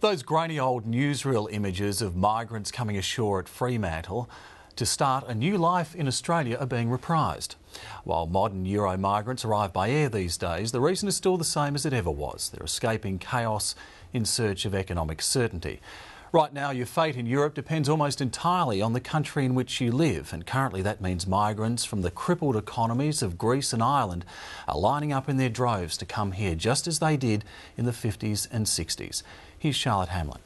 Those grainy old newsreel images of migrants coming ashore at Fremantle to start a new life in Australia are being reprised. While modern Euro migrants arrive by air these days, the reason is still the same as it ever was. They're escaping chaos in search of economic certainty. Right now, your fate in Europe depends almost entirely on the country in which you live, and currently that means migrants from the crippled economies of Greece and Ireland are lining up in their droves to come here, just as they did in the 50s and 60s. Here's Charlotte Hamlin.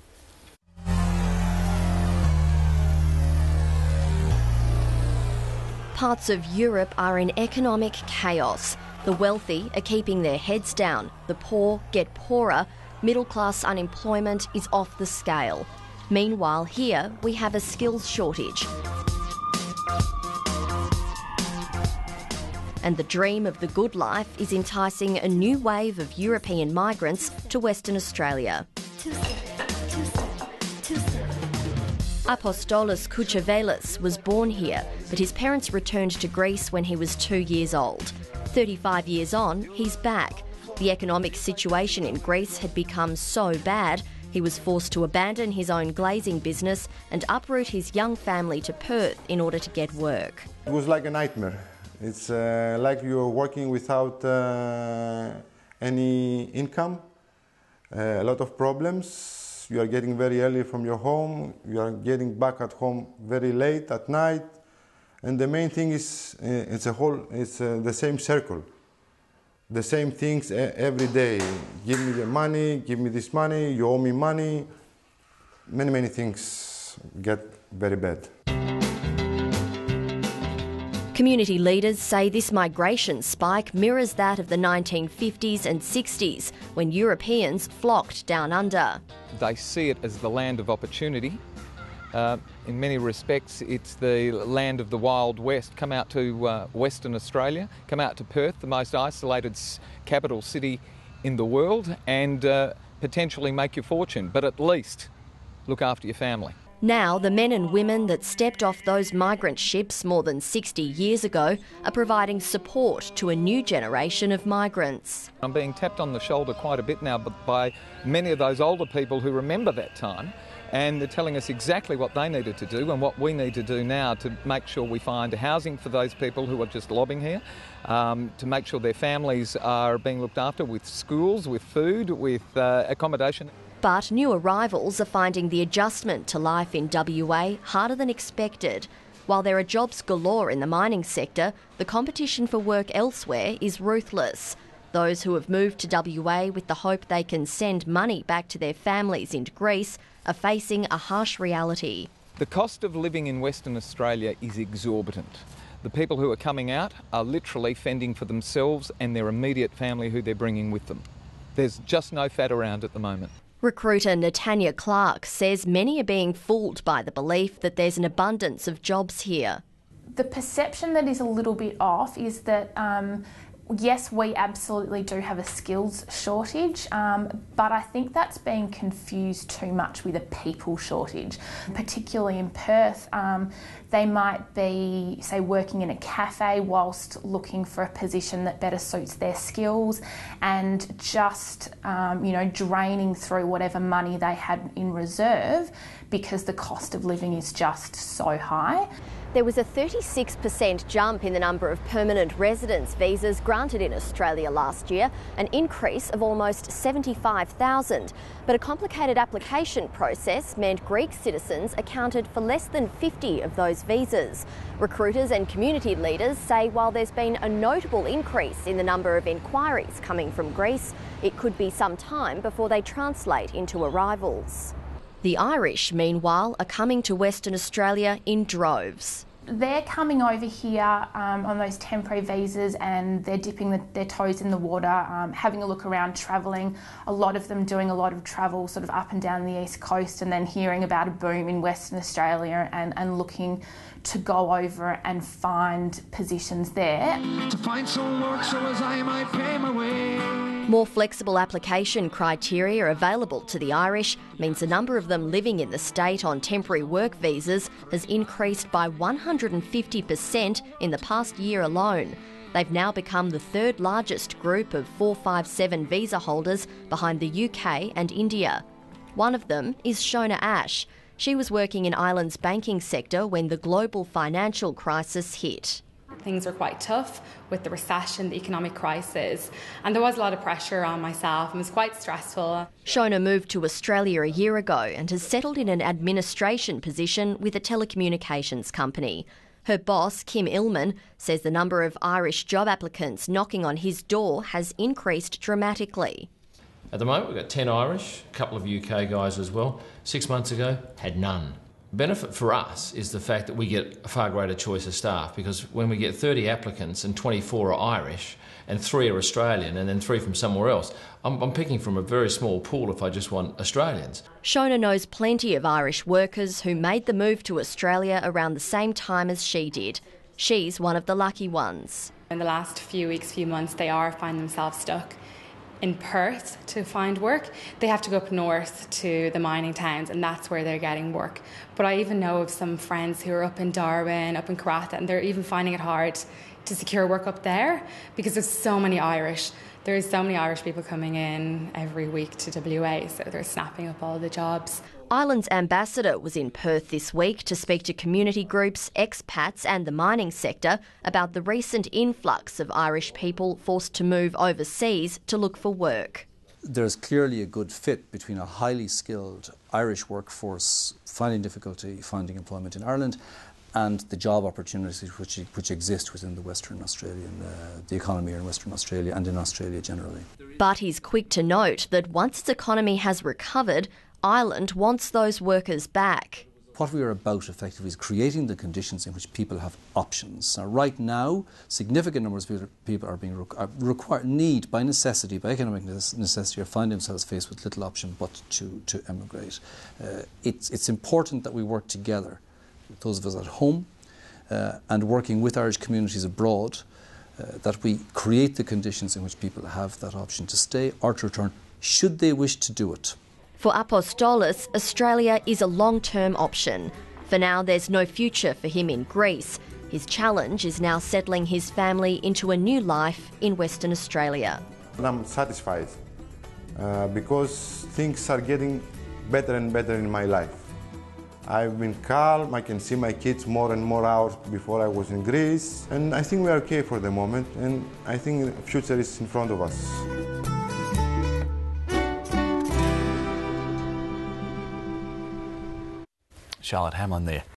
Parts of Europe are in economic chaos. The wealthy are keeping their heads down, the poor get poorer, middle-class unemployment is off the scale. Meanwhile, here we have a skills shortage. And the dream of the good life is enticing a new wave of European migrants to Western Australia. Apostolos Kouchavelis was born here, but his parents returned to Greece when he was 2 years old. 35 years on, he's back. The economic situation in Greece had become so bad, he was forced to abandon his own glazing business and uproot his young family to Perth in order to get work. It was like a nightmare. It's like you're working without any income, a lot of problems. You are getting very early from your home, you are getting back at home very late at night, and the main thing is it's the same circle. The same things every day. Give me the money, give me this money, you owe me money. Many things get very bad. Community leaders say this migration spike mirrors that of the 1950s and 60s, when Europeans flocked down under. They see it as the land of opportunity. In many respects, it's the land of the Wild West. Come out to Western Australia, come out to Perth, the most isolated capital city in the world, and potentially make your fortune, but at least look after your family. Now, the men and women that stepped off those migrant ships more than 60 years ago are providing support to a new generation of migrants. I'm being tapped on the shoulder quite a bit now by many of those older people who remember that time, and they're telling us exactly what they needed to do and what we need to do now to make sure we find housing for those people who are just lobbing here, to make sure their families are being looked after with schools, with food, with accommodation. But new arrivals are finding the adjustment to life in WA harder than expected. While there are jobs galore in the mining sector, the competition for work elsewhere is ruthless. Those who have moved to WA with the hope they can send money back to their families in Greece are facing a harsh reality. The cost of living in Western Australia is exorbitant. The people who are coming out are literally fending for themselves and their immediate family who they're bringing with them. There's just no fat around at the moment. Recruiter Natanya Clark says many are being fooled by the belief that there's an abundance of jobs here. The perception that is a little bit off is that yes, we absolutely do have a skills shortage, but I think that's being confused too much with a people shortage. Particularly in Perth, they might be, say, working in a cafe whilst looking for a position that better suits their skills, and just, draining through whatever money they had in reserve because the cost of living is just so high. There was a 36% jump in the number of permanent residence visas granted in Australia last year, an increase of almost 75,000. But a complicated application process meant Greek citizens accounted for less than 50 of those visas. Recruiters and community leaders say while there's been a notable increase in the number of inquiries coming from Greece, it could be some time before they translate into arrivals. The Irish, meanwhile, are coming to Western Australia in droves. They're coming over here on those temporary visas, and they're dipping their toes in the water, having a look around, travelling. A lot of them doing a lot of travel sort of up and down the east coast, and then hearing about a boom in Western Australia and looking to go over and find positions there. To find some work so as I might pay my way. More flexible application criteria available to the Irish means the number of them living in the state on temporary work visas has increased by 150% in the past year alone. They've now become the third largest group of 457 visa holders behind the UK and India. One of them is Shona Ash. She was working in Ireland's banking sector when the global financial crisis hit. Things were quite tough with the recession, the economic crisis, and there was a lot of pressure on myself and it was quite stressful. Shona moved to Australia a year ago and has settled in an administration position with a telecommunications company. Her boss, Kim Illman, says the number of Irish job applicants knocking on his door has increased dramatically. At the moment, we've got 10 Irish, a couple of UK guys as well. 6 months ago, had none. The benefit for us is the fact that we get a far greater choice of staff, because when we get 30 applicants and 24 are Irish and 3 are Australian and then 3 from somewhere else, I'm picking from a very small pool if I just want Australians. Shona knows plenty of Irish workers who made the move to Australia around the same time as she did. She's one of the lucky ones. In the last few weeks, few months, they are finding themselves stuck in Perth to find work. They have to go up north to the mining towns, and that's where they're getting work. But I even know of some friends who are up in Darwin, up in Karratha, and they're even finding it hard to secure work up there because there's so many Irish. There's so many Irish people coming in every week to WA, so they're snapping up all the jobs. Ireland's ambassador was in Perth this week to speak to community groups, expats and the mining sector about the recent influx of Irish people forced to move overseas to look for work. There's clearly a good fit between a highly skilled Irish workforce finding difficulty finding employment in Ireland and the job opportunities which exist within the Western Australian, the economy in Western Australia and in Australia generally. But he's quick to note that once its economy has recovered, Ireland wants those workers back. What we are about effectively is creating the conditions in which people have options. Right now, significant numbers of people are being need by necessity, by economic necessity, or find themselves faced with little option but to emigrate. It's important that we work together, those of us at home and working with Irish communities abroad, that we create the conditions in which people have that option to stay or to return, should they wish to do it. For Apostolos, Australia is a long-term option. For now, there's no future for him in Greece. His challenge is now settling his family into a new life in Western Australia. I'm satisfied because things are getting better and better in my life. I've been calm, I can see my kids more and more out before I was in Greece, and I think we are okay for the moment, and I think the future is in front of us. Charlotte Hamlin there.